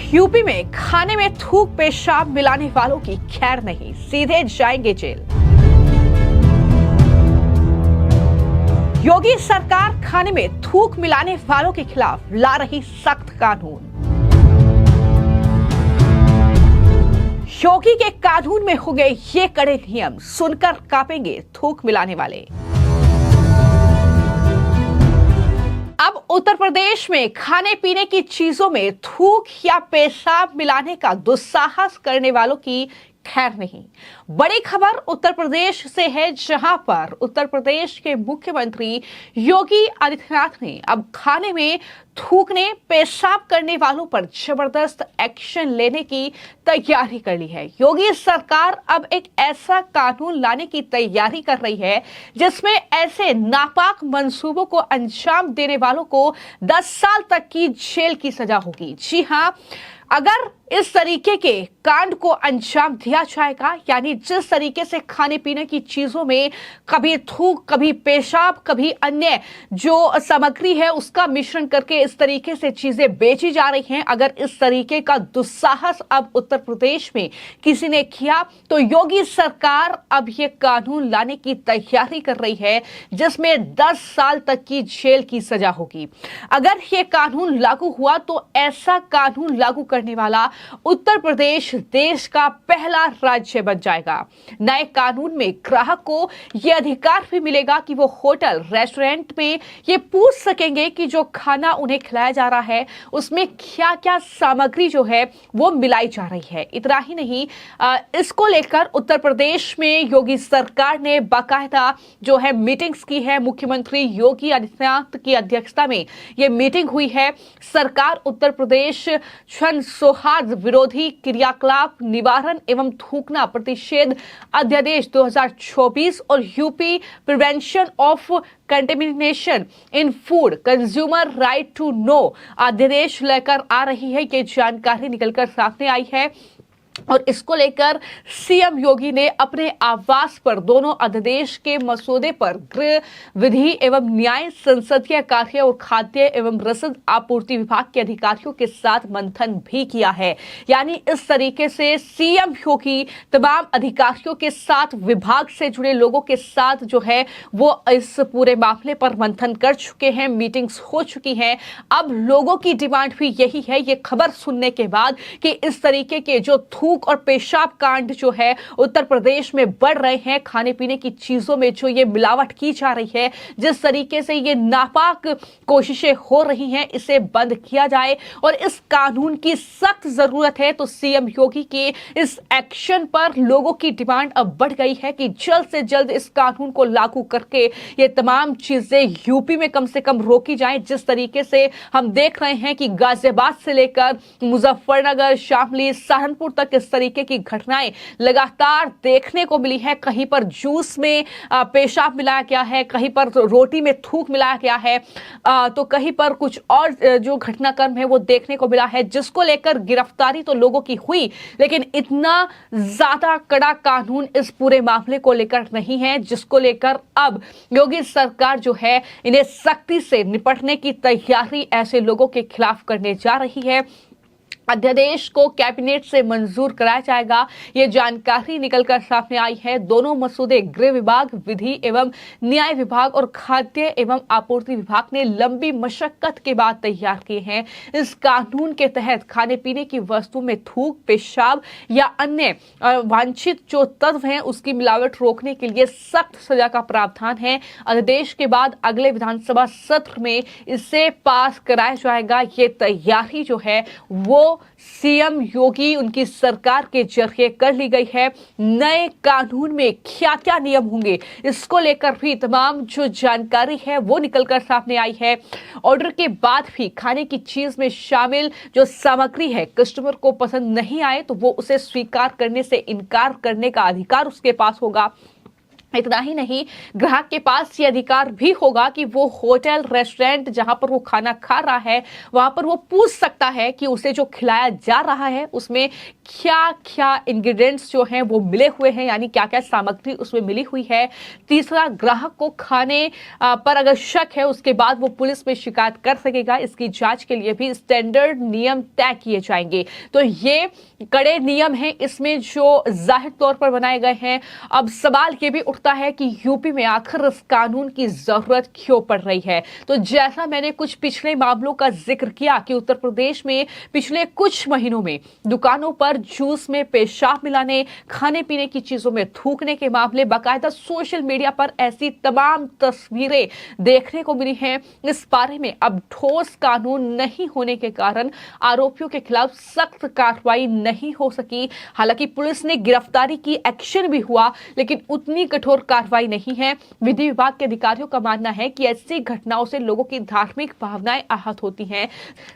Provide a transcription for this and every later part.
UP में खाने में थूक पेशाब मिलाने वालों की खैर नहीं, सीधे जाएंगे जेल। योगी सरकार खाने में थूक मिलाने वालों के खिलाफ ला रही सख्त कानून। योगी के कानून में होंगे ये कड़े नियम, सुनकर कांपेंगे थूक मिलाने वाले। अब उत्तर प्रदेश में खाने पीने की चीजों में थूक या पेशाब मिलाने का दुस्साहस करने वालों की खैर नहीं। बड़ी खबर उत्तर प्रदेश से है, जहां पर उत्तर प्रदेश के मुख्यमंत्री योगी आदित्यनाथ ने अब खाने में थूकने पेशाब करने वालों पर जबरदस्त एक्शन लेने की तैयारी कर ली है। योगी सरकार अब एक ऐसा कानून लाने की तैयारी कर रही है जिसमें ऐसे नापाक मंसूबों को अंजाम देने वालों को 10 साल तक की जेल की सजा होगी। जी हां, अगर इस तरीके के कांड को अंजाम दिया जाएगा, यानी जिस तरीके से खाने पीने की चीजों में कभी थूक, कभी पेशाब, कभी अन्य जो सामग्री है उसका मिश्रण करके इस तरीके से चीजें बेची जा रही हैं, अगर इस तरीके का दुस्साहस अब उत्तर प्रदेश में किसी ने किया तो योगी सरकार अब ये कानून लाने की तैयारी कर रही है जिसमें 10 साल तक की जेल की सजा होगी। अगर ये कानून लागू हुआ तो ऐसा कानून लागू करने वाला उत्तर प्रदेश देश का पहला राज्य बन जाएगा। नए कानून में ग्राहक को यह अधिकार भी मिलेगा कि वो होटल रेस्टोरेंट में ये पूछ सकेंगे कि जो खाना उन्हें खिलाया जा रहा है उसमें क्या क्या सामग्री जो है वो मिलाई जा रही है। इतना ही नहीं, इसको लेकर उत्तर प्रदेश में योगी सरकार ने बाकायदा जो है मीटिंग्स की है। मुख्यमंत्री योगी आदित्यनाथ की अध्यक्षता में ये मीटिंग हुई है। सरकार उत्तर प्रदेश जन सौहार्द विरोधी क्रियाकलाप निवारण एवं थूकना प्रतिषेध अध्यादेश 2024 और UP prevention of contamination in food consumer right to know अध्यादेश लेकर आ रही है। ये जानकारी निकलकर सामने आई है और इसको लेकर सीएम योगी ने अपने आवास पर दोनों अध्यादेश के मसौदे पर गृह विधि एवं न्याय, संसदीय कार्य और खाद्य एवं रसद आपूर्ति विभाग के अधिकारियों के साथ मंथन भी किया है। यानी इस तरीके से सीएम योगी तमाम अधिकारियों के साथ, विभाग से जुड़े लोगों के साथ जो है वो इस पूरे मामले पर मंथन कर चुके हैं, मीटिंग्स हो चुकी हैं। अब लोगों की डिमांड भी यही है, ये खबर सुनने के बाद, कि इस तरीके के जो थूक और पेशाब कांड जो है उत्तर प्रदेश में बढ़ रहे हैं, खाने पीने की चीजों में जो ये मिलावट की जा रही है, जिस तरीके से ये नापाक कोशिशें हो रही हैं, इसे बंद किया जाए और इस कानून की सख्त जरूरत है। तो सीएम योगी के इस एक्शन पर लोगों की डिमांड अब बढ़ गई है कि जल्द से जल्द इस कानून को लागू करके ये तमाम चीजें यूपी में कम से कम रोकी जाएं। जिस तरीके से हम देख रहे हैं कि गाजियाबाद से लेकर मुजफ्फरनगर, शामली, सहारनपुर तक इस तरीके की घटनाएं लगातार देखने को मिली है। कहीं पर जूस में पेशाब मिलाया गया है, कहीं पर रोटी में थूक मिलाया गया है, तो कहीं पर कुछ और जो घटनाक्रम है वो देखने को मिला है, जिसको लेकर गिरफ्तारी तो लोगों की हुई, लेकिन इतना ज्यादा कड़ा कानून इस पूरे मामले को लेकर नहीं है, जिसको लेकर अब योगी सरकार जो है इन्हें सख्ती से निपटने की तैयारी ऐसे लोगों के खिलाफ करने जा रही है। अध्यादेश को कैबिनेट से मंजूर कराया जाएगा, ये जानकारी निकलकर सामने आई है। दोनों मसौदे गृह विभाग, विधि एवं न्याय विभाग और खाद्य एवं आपूर्ति विभाग ने लंबी मशक्कत के बाद तैयार किए हैं। इस कानून के तहत खाने पीने की वस्तु में थूक, पेशाब या अन्य वांछित जो तत्व हैं उसकी मिलावट रोकने के लिए सख्त सजा का प्रावधान है। अध्यादेश के बाद अगले विधानसभा सत्र में इसे पास कराया जाएगा। ये तैयारी जो है वो सीएम योगी, उनकी सरकार के जरिए कर ली गई है। नए कानून में क्या क्या नियम होंगे इसको लेकर भी तमाम जो जानकारी है वो निकलकर सामने आई है। ऑर्डर के बाद भी खाने की चीज में शामिल जो सामग्री है कस्टमर को पसंद नहीं आए तो वो उसे स्वीकार करने से इनकार करने का अधिकार उसके पास होगा। इतना ही नहीं, ग्राहक के पास ये अधिकार भी होगा कि वो होटल रेस्टोरेंट जहां पर वो खाना खा रहा है वहां पर वो पूछ सकता है कि उसे जो खिलाया जा रहा है उसमें क्या क्या इंग्रेडिएंट्स जो हैं वो मिले हुए हैं, यानी क्या क्या सामग्री उसमें मिली हुई है। तीसरा, ग्राहक को खाने पर अगर शक है उसके बाद वो पुलिस में शिकायत कर सकेगा। इसकी जांच के लिए भी स्टैंडर्ड नियम तय किए जाएंगे। तो ये कड़े नियम हैं इसमें जो जाहिर तौर पर बनाए गए हैं। अब सवाल ये भी उठता है कि यूपी में आखिर इस कानून की जरूरत क्यों पड़ रही है। तो जैसा मैंने कुछ पिछले मामलों का जिक्र किया कि उत्तर प्रदेश में पिछले कुछ महीनों में दुकानों पर जूस में पेशाब मिलाने, खाने पीने की चीजों में थूकने के मामले बाकायदा सोशल मीडिया पर ऐसी तमाम तस्वीरें देखने को मिली हैं। इस बारे में अब ठोस कानून नहीं होने के कारण आरोपियों के खिलाफ सख्त कार्रवाई नहीं हो सकी। हालांकि पुलिस ने गिरफ्तारी की, एक्शन भी हुआ, लेकिन उतनी कठोर कार्रवाई नहीं है। विधि विभाग के अधिकारियों का मानना है कि ऐसी घटनाओं से लोगों की धार्मिक भावनाएं आहत होती हैं,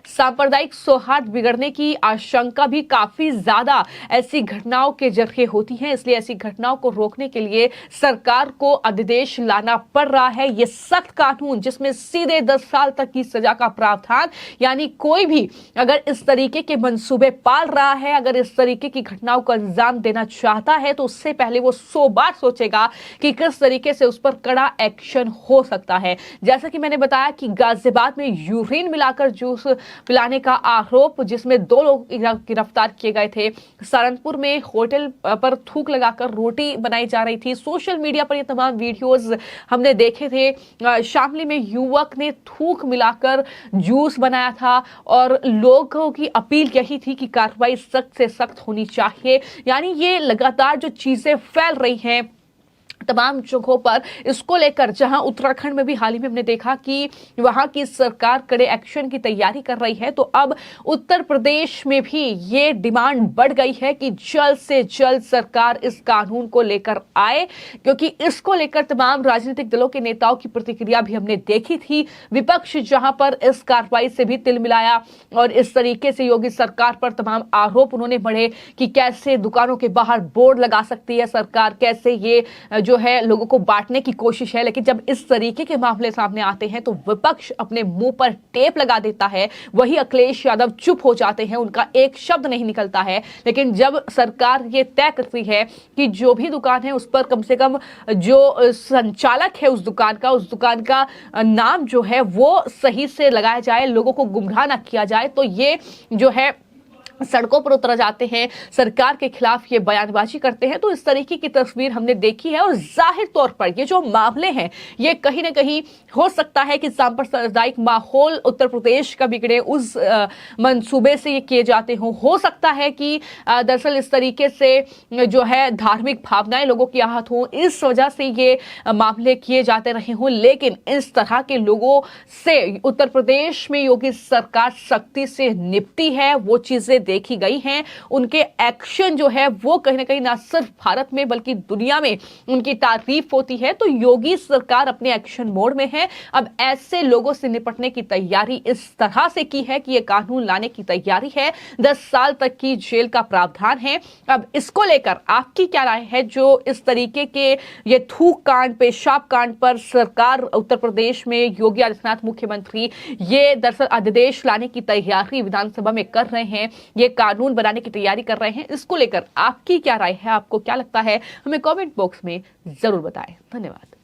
सांप्रदायिक सौहार्द बिगड़ने की आशंका भी काफी ज्यादा ऐसी घटनाओं के जरिए होती है। इसलिए ऐसी घटनाओं को रोकने के लिए सरकार को अध्यादेश लाना पड़ रहा है। यह सख्त कानून जिसमें सीधे 10 साल तक की सजा का प्रावधान, यानी कोई भी अगर इस तरीके के मंसूबे पाल रहा है, अगर इस तरीके की घटनाओं को अंजाम देना चाहता है तो उससे पहले वो 100 बार सोचेगा कि किस तरीके से उस पर कड़ा एक्शन हो सकता है। जैसा कि मैंने बताया कि गाजियाबाद में यूरिन मिलाकर जूस पिलाने का आरोप जिसमें 2 लोग गिरफ्तार किए गए थे। सहारनपुर में होटल पर थूक लगाकर रोटी बनाई जा रही थी। सोशल मीडिया पर ये तमाम वीडियोस हमने देखे थे। शामली में युवक ने थूक मिलाकर जूस बनाया था और लोगों की अपील यही थी कि कार्रवाई सख्त से सख्त होनी चाहिए। यानी ये लगातार जो चीजें फैल रही हैं तमाम जगहों पर, इसको लेकर जहां उत्तराखंड में भी हाल ही में हमने देखा कि वहां की सरकार कड़े एक्शन की तैयारी कर रही है, तो अब उत्तर प्रदेश में भी ये डिमांड बढ़ गई है कि जल्द से जल्द सरकार इस कानून को लेकर आए, क्योंकि इसको लेकर तमाम राजनीतिक दलों के नेताओं की प्रतिक्रिया भी हमने देखी थी। विपक्ष जहां पर इस कार्रवाई से भी तिल मिलाया और इस तरीके से योगी सरकार पर तमाम आरोप उन्होंने बढ़े कि कैसे दुकानों के बाहर बोर्ड लगा सकती है सरकार, कैसे ये जो है लोगों को बांटने की कोशिश है। लेकिन जब इस तरीके के मामले सामने आते हैं तो विपक्ष अपने मुंह पर टेप लगा देता है। वही अखिलेश यादव चुप हो जाते हैं, उनका एक शब्द नहीं निकलता है। लेकिन जब सरकार ये तय करती है कि जो भी दुकान है उस पर कम से कम जो संचालक है उस दुकान का नाम जो है वो सही से लगाया जाए, लोगों को गुमराह ना किया जाए, तो ये जो है सड़कों पर उतर जाते हैं, सरकार के खिलाफ ये बयानबाजी करते हैं। तो इस तरीके की तस्वीर हमने देखी है और जाहिर तौर पर ये जो मामले हैं ये कहीं ना कहीं हो सकता है कि सांप्रदायिक माहौल उत्तर प्रदेश का बिगड़े, उस मंसूबे से ये किए जाते हो सकता है कि दरअसल इस तरीके से जो है धार्मिक भावनाएं लोगों की आहत हों, इस वजह से ये मामले किए जाते रहे हों। लेकिन इस तरह के लोगों से उत्तर प्रदेश में योगी सरकार सख्ती से निपटी है, वो चीजें देखी गई हैं। उनके एक्शन जो है वो कहीं ना कहीं ना सिर्फ भारत में बल्कि दुनिया में उनकी तारीफ होती है। तो योगी सरकार अपने एक्शन मोड में है। अब ऐसे लोगों से निपटने की तैयारी इस तरह से की है कि ये कानून लाने की तैयारी है। 10 साल तक की जेल का प्रावधान है। अब इसको लेकर आपकी क्या राय है? जो इस तरीके के ये थूक कांड, पेशाब कांड पर सरकार उत्तर प्रदेश में योगी आदित्यनाथ मुख्यमंत्री ये दरअसल अध्यादेश लाने की तैयारी विधानसभा में कर रहे हैं, ये कानून बनाने की तैयारी कर रहे हैं, इसको लेकर आपकी क्या राय है? आपको क्या लगता है? हमें कमेंट बॉक्स में जरूर बताएं। धन्यवाद।